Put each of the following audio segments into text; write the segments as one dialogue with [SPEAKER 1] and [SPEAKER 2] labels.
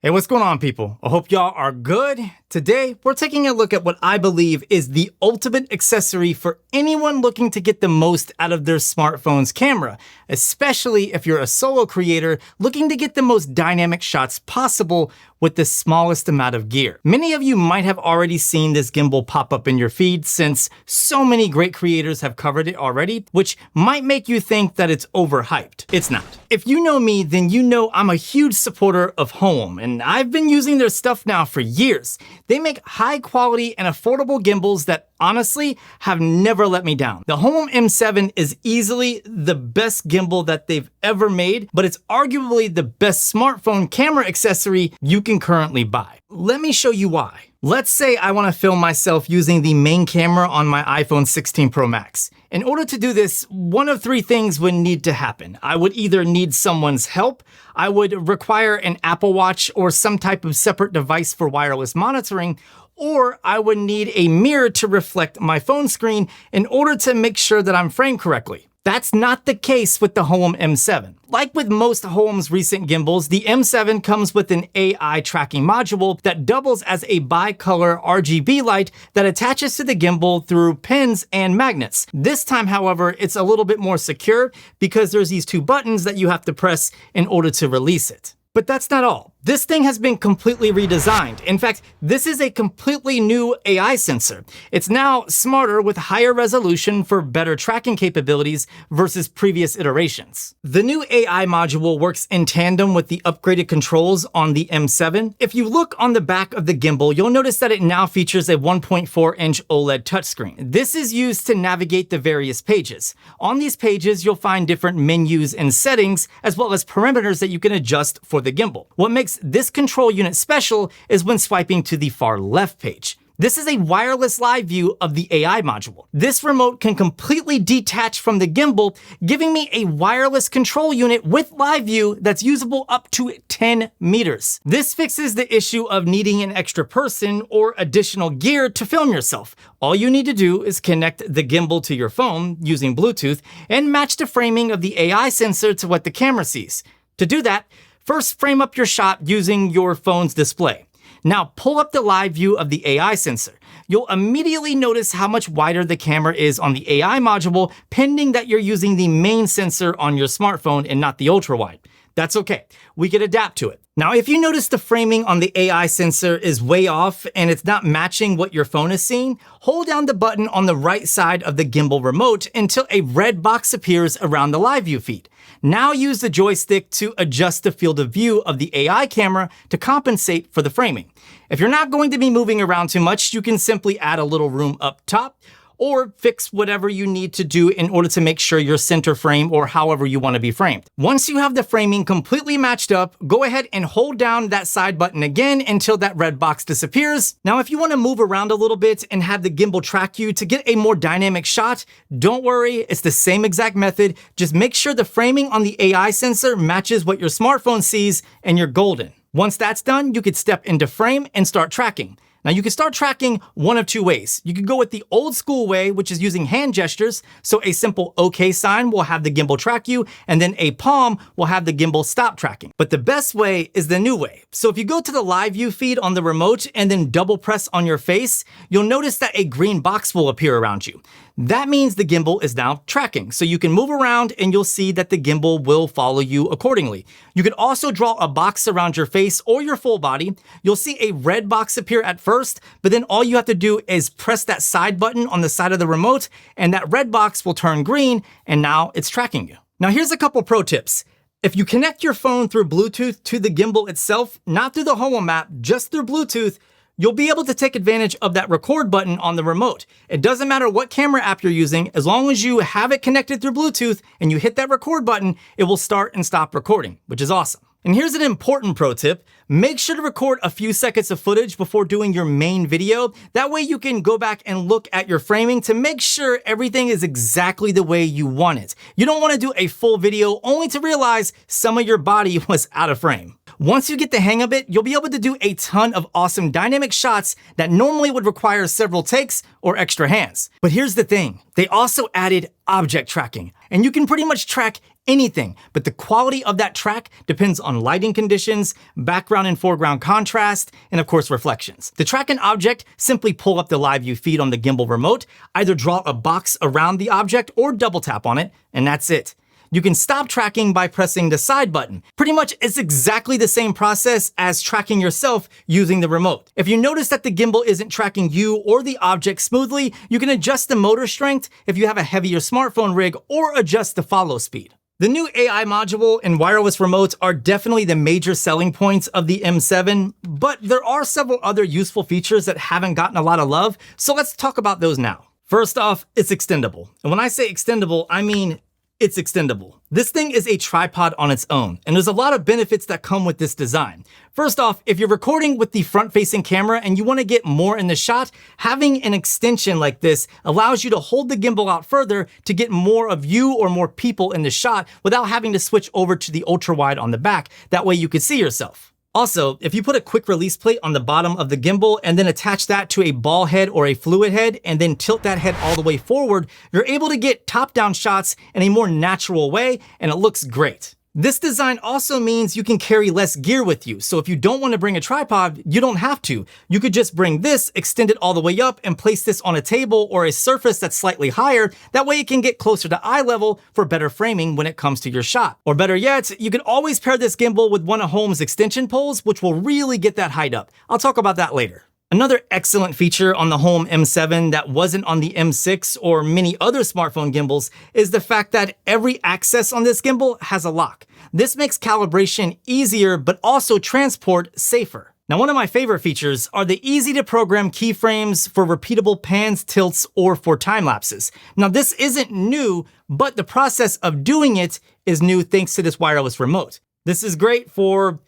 [SPEAKER 1] Hey, what's going on, people? I hope y'all are good. Today, we're taking a look at what I believe is the ultimate accessory for anyone looking to get the most out of their smartphone's camera, especially if you're a solo creator looking to get the most dynamic shots possible with the smallest amount of gear. Many of you might have already seen this gimbal pop up in your feed since so many great creators have covered it already, which might make you think that it's overhyped. It's not. If you know me, then you know I'm a huge supporter of Hohem, and I've been using their stuff now for years. They make high quality and affordable gimbals that honestly have never let me down. The Hohem M7 is easily the best gimbal that they've ever made, but it's arguably the best smartphone camera accessory you can currently buy. Let me show you why. Let's say I want to film myself using the main camera on my iPhone 16 Pro Max. In order to do this, one of three things would need to happen. I would either need someone's help, I would require an Apple Watch or some type of separate device for wireless monitoring, or I would need a mirror to reflect my phone screen in order to make sure that I'm framed correctly. That's not the case with the Hohem M7. Like with most Hohem's recent gimbals, the M7 comes with an AI tracking module that doubles as a bicolor RGB light that attaches to the gimbal through pins and magnets. This time, however, it's a little bit more secure because there's these two buttons that you have to press in order to release it. But that's not all. This thing has been completely redesigned. In fact, this is a completely new AI sensor. It's now smarter with higher resolution for better tracking capabilities versus previous iterations. The new AI module works in tandem with the upgraded controls on the M7. If you look on the back of the gimbal, you'll notice that it now features a 1.4-inch OLED touchscreen. This is used to navigate the various pages. On these pages, you'll find different menus and settings, as well as parameters that you can adjust for the gimbal. What makes this control unit special is when swiping to the far left page. This is a wireless live view of the AI module. This remote can completely detach from the gimbal, giving me a wireless control unit with live view that's usable up to 10 meters. This fixes the issue of needing an extra person or additional gear to film yourself. All you need to do is connect the gimbal to your phone using Bluetooth and match the framing of the AI sensor to what the camera sees. To do that, first frame up your shot using your phone's display. Now pull up the live view of the AI sensor. You'll immediately notice how much wider the camera is on the AI module, pending that you're using the main sensor on your smartphone and not the ultra wide. That's okay, we can adapt to it. Now, if you notice the framing on the AI sensor is way off and it's not matching what your phone is seeing, hold down the button on the right side of the gimbal remote until a red box appears around the live view feed. Now use the joystick to adjust the field of view of the AI camera to compensate for the framing. If you're not going to be moving around too much, you can simply add a little room up top, or fix whatever you need to do in order to make sure your center frame or however you want to be framed. Once you have the framing completely matched up, go ahead and hold down that side button again until that red box disappears. Now, if you want to move around a little bit and have the gimbal track you to get a more dynamic shot, don't worry, it's the same exact method. Just make sure the framing on the AI sensor matches what your smartphone sees and you're golden. Once that's done, you could step into frame and start tracking. Now you can start tracking one of two ways. You could go with the old school way, which is using hand gestures. So a simple OK sign will have the gimbal track you, and then a palm will have the gimbal stop tracking. But the best way is the new way. So if you go to the live view feed on the remote and then double press on your face, you'll notice that a green box will appear around you. That means the gimbal is now tracking. So you can move around and you'll see that the gimbal will follow you accordingly. You could also draw a box around your face or your full body. You'll see a red box appear at first, but then all you have to do is press that side button on the side of the remote and that red box will turn green and now it's tracking you. Now here's a couple pro tips. If you connect your phone through Bluetooth to the gimbal itself, not through the Hohem app, just through Bluetooth, you'll be able to take advantage of that record button on the remote. It doesn't matter what camera app you're using, as long as you have it connected through Bluetooth and you hit that record button, it will start and stop recording, which is awesome. And here's an important pro tip. Make sure to record a few seconds of footage before doing your main video. That way you can go back and look at your framing to make sure everything is exactly the way you want it. You don't want to do a full video only to realize some of your body was out of frame. Once you get the hang of it, you'll be able to do a ton of awesome dynamic shots that normally would require several takes or extra hands. But here's the thing, they also added object tracking. and you can pretty much track anything, but the quality of that track depends on lighting conditions, background and foreground contrast, and of course reflections. To track an object, simply pull up the live view feed on the gimbal remote, either draw a box around the object or double tap on it, and that's it. You can stop tracking by pressing the side button. Pretty much it's exactly the same process as tracking yourself using the remote. If you notice that the gimbal isn't tracking you or the object smoothly, you can adjust the motor strength if you have a heavier smartphone rig or adjust the follow speed. The new AI module and wireless remotes are definitely the major selling points of the M7, but there are several other useful features that haven't gotten a lot of love, so let's talk about those now. First off, it's extendable. And when I say extendable, I mean it's extendable. This thing is a tripod on its own, and there's a lot of benefits that come with this design. First off, if you're recording with the front-facing camera and you want to get more in the shot, having an extension like this allows you to hold the gimbal out further to get more of you or more people in the shot without having to switch over to the ultra-wide on the back. That way you can see yourself. Also, if you put a quick release plate on the bottom of the gimbal and then attach that to a ball head or a fluid head and then tilt that head all the way forward, you're able to get top-down shots in a more natural way, and it looks great. This design also means you can carry less gear with you, so if you don't want to bring a tripod, you don't have to. You could just bring this, extend it all the way up, and place this on a table or a surface that's slightly higher. That way it can get closer to eye level for better framing when it comes to your shot. Or better yet, you can always pair this gimbal with one of Hohm's extension poles, which will really get that height up. I'll talk about that later. Another excellent feature on the Hohem M7 that wasn't on the M6 or many other smartphone gimbals is the fact that every access on this gimbal has a lock. This makes calibration easier, but also transport safer. Now, one of my favorite features are the easy to program keyframes for repeatable pans, tilts, or for time lapses. Now, this isn't new, but the process of doing it is new thanks to this wireless remote. This is great for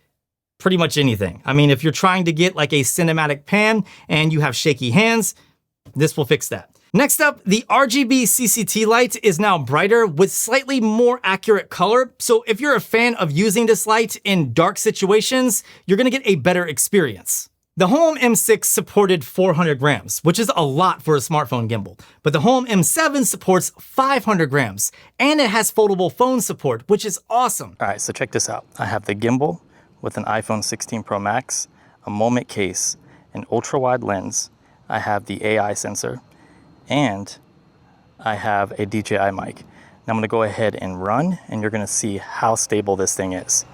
[SPEAKER 1] pretty much anything. I mean, if you're trying to get like a cinematic pan and you have shaky hands, this will fix that. Next up, the RGB CCT light is now brighter with slightly more accurate color. So if you're a fan of using this light in dark situations, you're gonna get a better experience. The Hohem M6 supported 400 grams, which is a lot for a smartphone gimbal, but the Hohem M7 supports 500 grams, and it has foldable phone support, which is awesome.
[SPEAKER 2] All right, so check this out. I have the gimbal with an iPhone 16 Pro Max, a Moment case, an ultra-wide lens, I have the AI sensor, and I have a DJI mic. Now I'm gonna go ahead and run, and you're gonna see how stable this thing is.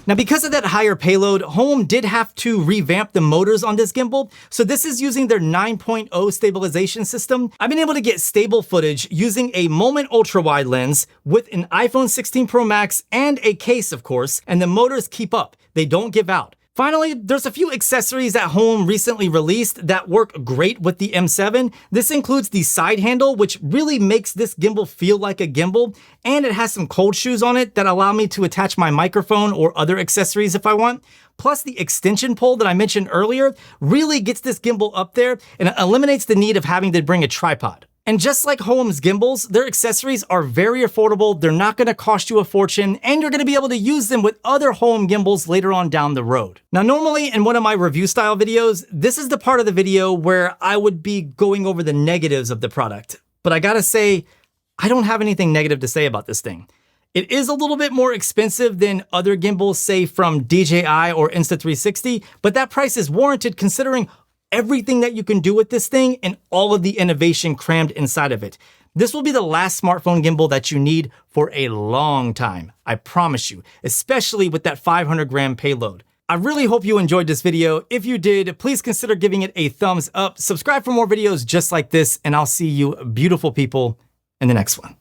[SPEAKER 1] Now, because of that higher payload, Hohem did have to revamp the motors on this gimbal, so this is using their 9.0 stabilization system. I've been able to get stable footage using a Moment ultra-wide lens with an iPhone 16 Pro Max and a case, of course, and the motors keep up. They don't give out. Finally, there's a few accessories that Hohem recently released that work great with the M7. This includes the side handle, which really makes this gimbal feel like a gimbal, and it has some cold shoes on it that allow me to attach my microphone or other accessories if I want. Plus, the extension pole that I mentioned earlier really gets this gimbal up there and eliminates the need of having to bring a tripod. And just like Hohem's gimbals, their accessories are very affordable, they're not gonna cost you a fortune, and you're gonna be able to use them with other Hohem gimbals later on down the road. Now, normally in one of my review style videos, this is the part of the video where I would be going over the negatives of the product. But I gotta say, I don't have anything negative to say about this thing. It is a little bit more expensive than other gimbals, say from DJI or Insta360, but that price is warranted considering everything that you can do with this thing and all of the innovation crammed inside of it. This will be the last smartphone gimbal that you need for a long time, I promise you, especially with that 500 gram payload. I really hope you enjoyed this video. If you did, please consider giving it a thumbs up, subscribe for more videos just like this, and I'll see you beautiful people in the next one.